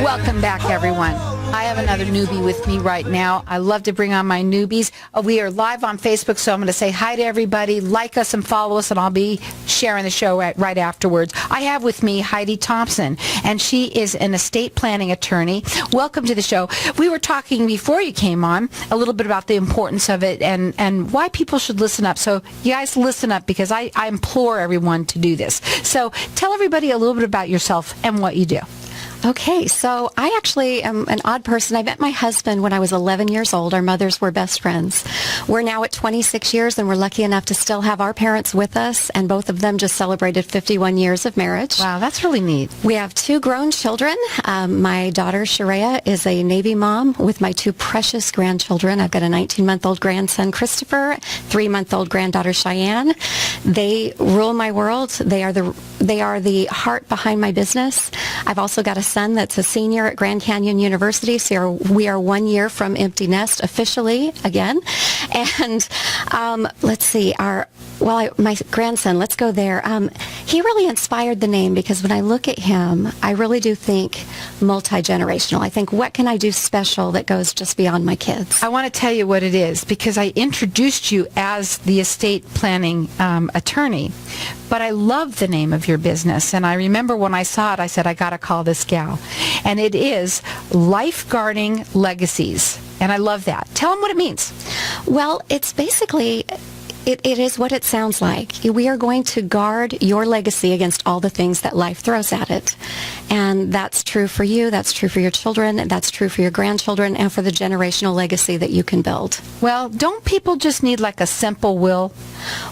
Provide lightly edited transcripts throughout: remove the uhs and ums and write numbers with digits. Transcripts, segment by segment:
Welcome back, everyone. I have another newbie with me right now. I love to bring on my newbies. We are live on Facebook, so I'm going to say hi to everybody. Like us and follow us, and I'll be sharing the show right afterwards. I have with me Heidi Thompson, and she is an estate planning attorney. Welcome to the show. We were talking before you came on a little bit about the importance of it and why people should listen up. So you guys listen up, because I implore everyone to do this. So tell everybody a little bit about yourself and what you do. Okay, so I actually am an odd person. I met my husband when I was 11 years old. Our mothers were best friends. We're now at 26 years, and we're lucky enough to still have our parents with us, and both of them just celebrated 51 years of marriage. Wow, that's really neat. We have 2 grown children. My daughter, Sharia, is a Navy mom with my 2 precious grandchildren. I've got a 19-month-old grandson, Christopher, 3-month-old granddaughter, Cheyenne. They rule my world. They are the heart behind my business. I've also got a son that's a senior at Grand Canyon University, so we are 1 year from empty nest officially again. And let's see, my grandson, let's go there. He really inspired the name, because when I look at him, I really do think multi-generational. I think, what can I do special that goes just beyond my kids? I want to tell you what it is, because I introduced you as the estate planning attorney, but I love the name of your business. And I remember when I saw it, I said, I got to call this gal. And it is Lifeguarding Legacies. And I love that. Tell them what it means. Well, it's basically... It is what it sounds like. We are going to guard your legacy against all the things that life throws at it. And that's true for you, that's true for your children, that's true for your grandchildren, and for the generational legacy that you can build. Well, don't people just need like a simple will?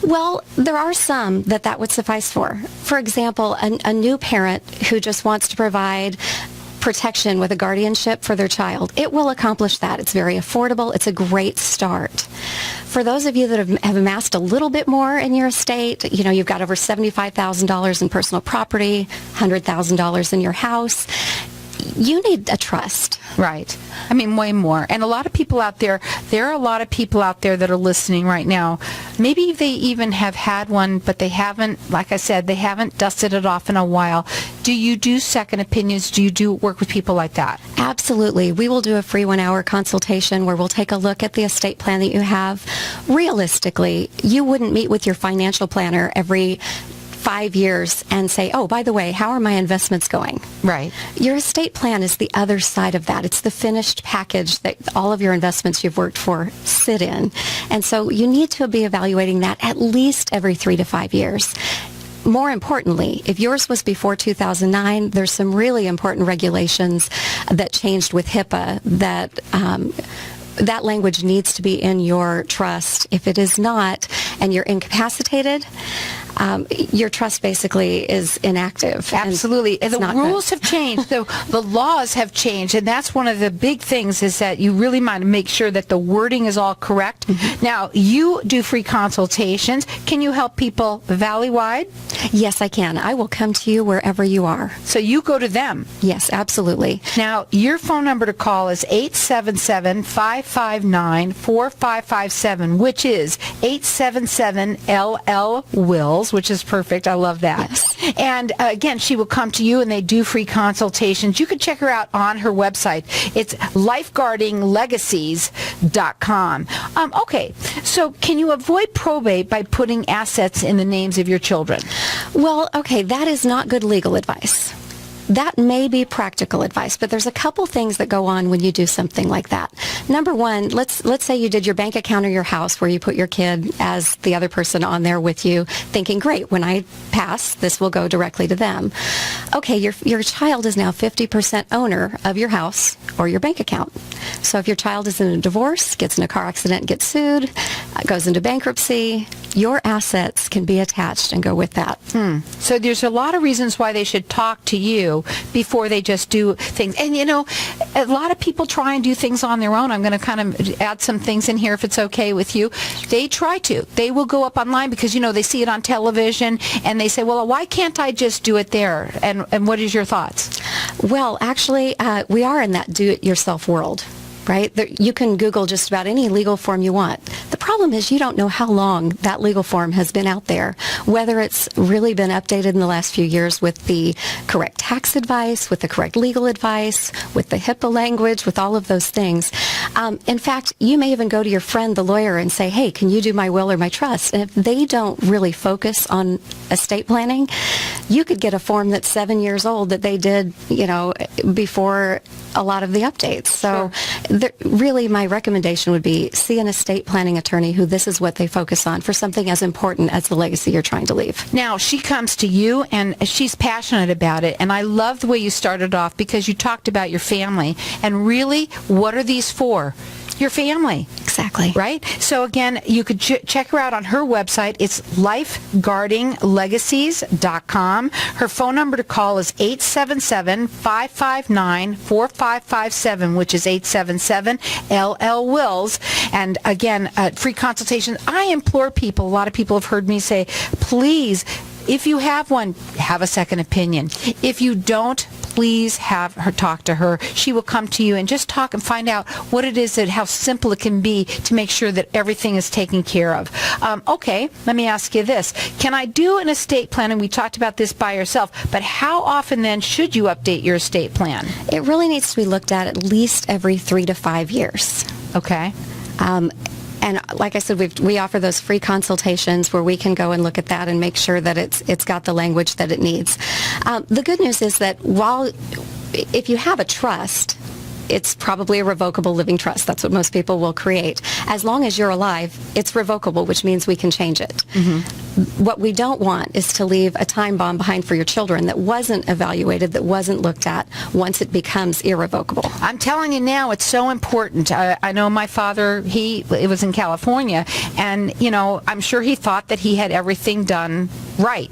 Well, there are some that would suffice for. For example, a new parent who just wants to provide protection with a guardianship for their child. It will accomplish that. It's very affordable. It's a great start. For those of you that have amassed a little bit more in your estate, you've got over $75,000 in personal property, $100,000 in your house, you need a trust. Right. I mean, way more. And a lot of people out there, there are a lot of people out there that are listening right now. Maybe they even have had one, but they haven't, like I said, they haven't dusted it off in a while. Do you do second opinions? Do you do work with people like that? Absolutely. We will do a free 1-hour consultation where we'll take a look at the estate plan that you have. Realistically, you wouldn't meet with your financial planner every 5 years and say, oh, by the way, how are my investments going? Right. Your estate plan is the other side of that. It's the finished package that all of your investments you've worked for sit in. And so you need to be evaluating that at least every 3 to 5 years. More importantly, if yours was before 2009, there's some really important regulations that changed with HIPAA that language needs to be in your trust. If it is not, and you're incapacitated, your trust basically is inactive. Absolutely. And the rules have changed. The laws have changed. And that's one of the big things, is that you really want to make sure that the wording is all correct. Mm-hmm. Now, you do free consultations. Can you help people valley-wide? Yes, I can. I will come to you wherever you are. So you go to them? Yes, absolutely. Now, your phone number to call is 877-559-4557, which is 877-LL-WILLS, which is perfect. I love that. Yes. And again, she will come to you, and they do free consultations. You can check her out on her website. It's lifeguardinglegacies.com. Okay, so can you avoid probate by putting assets in the names of your children? Well, okay, that is not good legal advice. That may be practical advice, but there's a couple things that go on when you do something like that. Number one, let's say you did your bank account or your house where you put your kid as the other person on there with you, thinking, great, when I pass, this will go directly to them. Okay, your child is now 50% owner of your house or your bank account. So if your child is in a divorce, gets in a car accident, gets sued, goes into bankruptcy, your assets can be attached and go with that. So there's a lot of reasons why they should talk to you before they just do things. And, a lot of people try and do things on their own. I'm going to kind of add some things in here if it's okay with you. They try to. They will go up online because, they see it on television, and they say, well, why can't I just do it there? And what is your thoughts? Well, actually, we are in that do-it-yourself world. Right? You can Google just about any legal form you want. The problem problem is you don't know how long that legal form has been out there, whether it's really been updated in the last few years with the correct tax advice, with the correct legal advice, with the HIPAA language, with all of those things. In fact, you may even go to your friend, the lawyer, and say, hey, can you do my will or my trust? And if they don't really focus on estate planning, you could get a form that's 7 years old that they did, before a lot of the updates. So really my recommendation would be see an estate planning attorney who this is what they focus on for something as important as the legacy you're trying to leave. Now, she comes to you and she's passionate about it. And I love the way you started off because you talked about your family. And really, what are these for? Your family. Exactly. Right? So again, you could check her out on her website. It's lifeguardinglegacies.com. Her phone number to call is 877-559-4557, which is 877-LL-WILLS. And again, free consultation. I implore people, a lot of people have heard me say, please, if you have one, have a second opinion. If you don't, please have her talk to her. She will come to you and just talk and find out what it is, that how simple it can be to make sure that everything is taken care of. Okay, let me ask you this. Can I do an estate plan? And we talked about this by yourself, but how often then should you update your estate plan? It really needs to be looked at least every 3 to 5 years. Okay. And like I said, we offer those free consultations where we can go and look at that and make sure that it's got the language that it needs. The good news is that if you have a trust, it's probably a revocable living trust. That's what most people will create. As long as you're alive, it's revocable, which means we can change it. Mm-hmm. What we don't want is to leave a time bomb behind for your children that wasn't evaluated, that wasn't looked at once it becomes irrevocable. I'm telling you now, it's so important. I know my father, it was in California, and, I'm sure he thought that he had everything done right,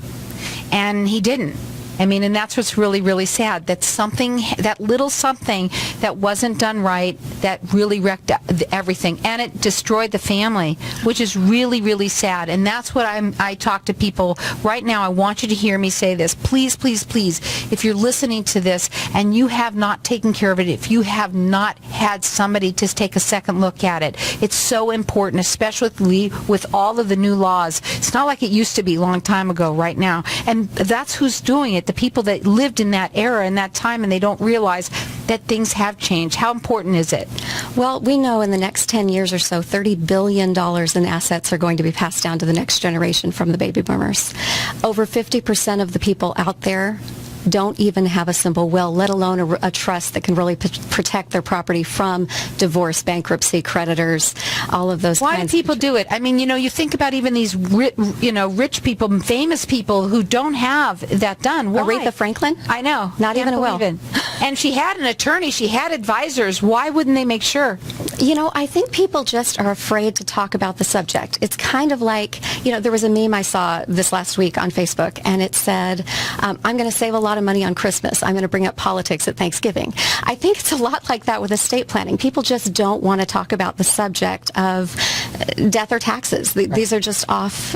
and he didn't. I mean, and that's what's really, really sad, that little something that wasn't done right, that really wrecked everything, and it destroyed the family, which is really, really sad. And that's what I talk to people right now. I want you to hear me say this. Please, please, please, if you're listening to this and you have not taken care of it, if you have not had somebody to take a second look at it, it's so important, especially with all of the new laws. It's not like it used to be a long time ago right now. And that's who's doing it. The people that lived in that era and that time, and they don't realize that things have changed. How important is it? Well, we know in the next 10 years or so, $30 billion in assets are going to be passed down to the next generation from the baby boomers. Over 50% of the people out there don't even have a simple will, let alone a trust that can really protect their property from divorce, bankruptcy, creditors, all of those kinds. Why do people do it? I mean, you think about even these rich people, famous people who don't have that done. Why? Aretha Franklin? I know. Not even a will. And she had an attorney. She had advisors. Why wouldn't they make sure? I think people just are afraid to talk about the subject. It's kind of like, there was a meme I saw this last week on Facebook, and it said, I'm going to save a lot of money on Christmas. I'm going to bring up politics at Thanksgiving. I think it's a lot like that with estate planning. People just don't want to talk about the subject of death or taxes. These are just off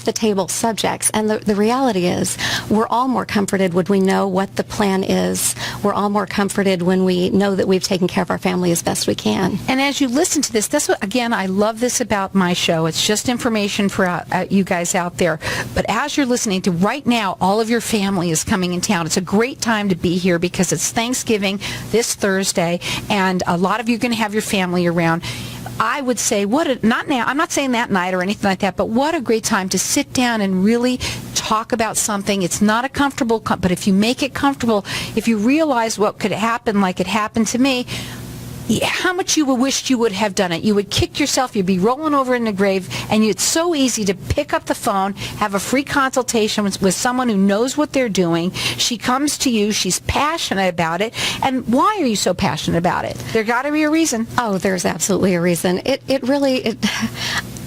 the table subjects. And the reality is we're all more comforted when we know what the plan is. We're all more comforted when we know that we've taken care of our family as best we can. And as you listen to this, that's what, again, I love this about my show. It's just information for you guys out there. But as you're listening to right now, all of your family is coming in town. It's a great time to be here because it's Thanksgiving this Thursday, and a lot of you are going to have your family around. I would say, not now, I'm not saying that night or anything like that, but what a great time to sit down and really talk about something. It's not a comfortable, but if you make it comfortable, if you realize what could happen like it happened to me, how much you wished you would have done it. You would kick yourself, you'd be rolling over in the grave, and it's so easy to pick up the phone, have a free consultation with someone who knows what they're doing. She comes to you, she's passionate about it. And why are you so passionate about it? There got to be a reason. Oh, there's absolutely a reason.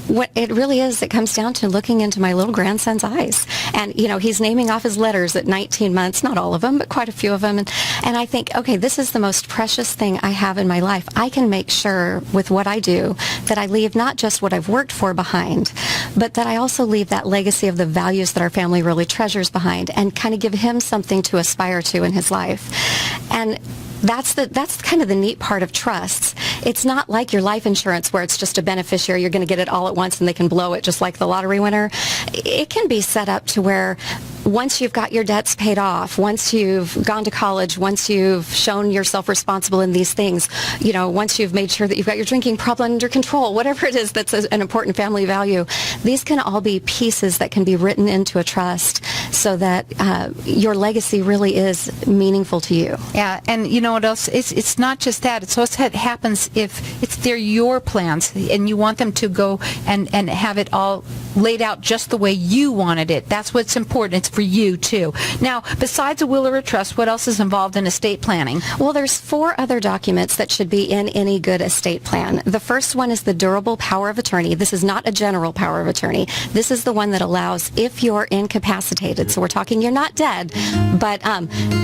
What it really is, it comes down to looking into my little grandson's eyes. And, he's naming off his letters at 19 months, not all of them, but quite a few of them. And I think, okay, this is the most precious thing I have in my life. I can make sure with what I do that I leave not just what I've worked for behind, but that I also leave that legacy of the values that our family really treasures behind and kind of give him something to aspire to in his life. And That's kind of the neat part of trusts. It's not like your life insurance where it's just a beneficiary. You're going to get it all at once and they can blow it just like the lottery winner. It can be set up to where once you've got your debts paid off, once you've gone to college, once you've shown yourself responsible in these things, once you've made sure that you've got your drinking problem under control, whatever it is that's an important family value, these can all be pieces that can be written into a trust so that your legacy really is meaningful to you. Yeah, and you know what else? It's not just that. It's what happens if they're your plans and you want them to go and have it all laid out just the way you wanted it. That's what's important. It's for you, too. Now, besides a will or a trust, what else is involved in estate planning? Well, there's 4 other documents that should be in any good estate plan. The first one is the durable power of attorney. This is not a general power of attorney. This is the one that allows if you're incapacitated. So we're talking you're not dead, but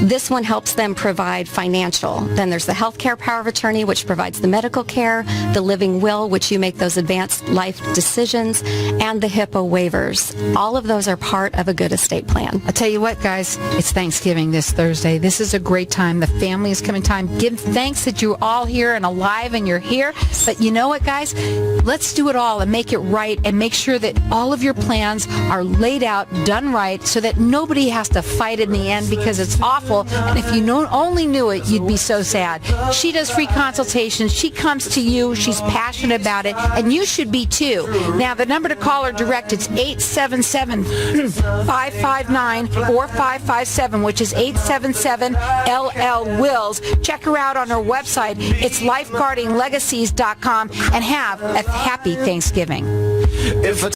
this one helps them provide financial. Then there's the healthcare power of attorney, which provides the medical care, the living will, which you make those advanced life decisions, and the HIPAA waivers. All of those are part of a good estate plan. I'll tell you what, guys, it's Thanksgiving this Thursday. This is a great time. The family is coming time. Give thanks that you're all here and alive and you're here. But you know what, guys? Let's do it all and make it right and make sure that all of your plans are laid out, done right, so that nobody has to fight in the end because it's awful. And if you only knew it, you'd be so sad. She does free consultations. She comes to you. She's passionate about it. And you should be too. Now, the number to call her direct, it's 877-559-4557, which is 877-LL-WILLS. Check her out on her website. It's lifeguardinglegacies.com, and have a happy Thanksgiving.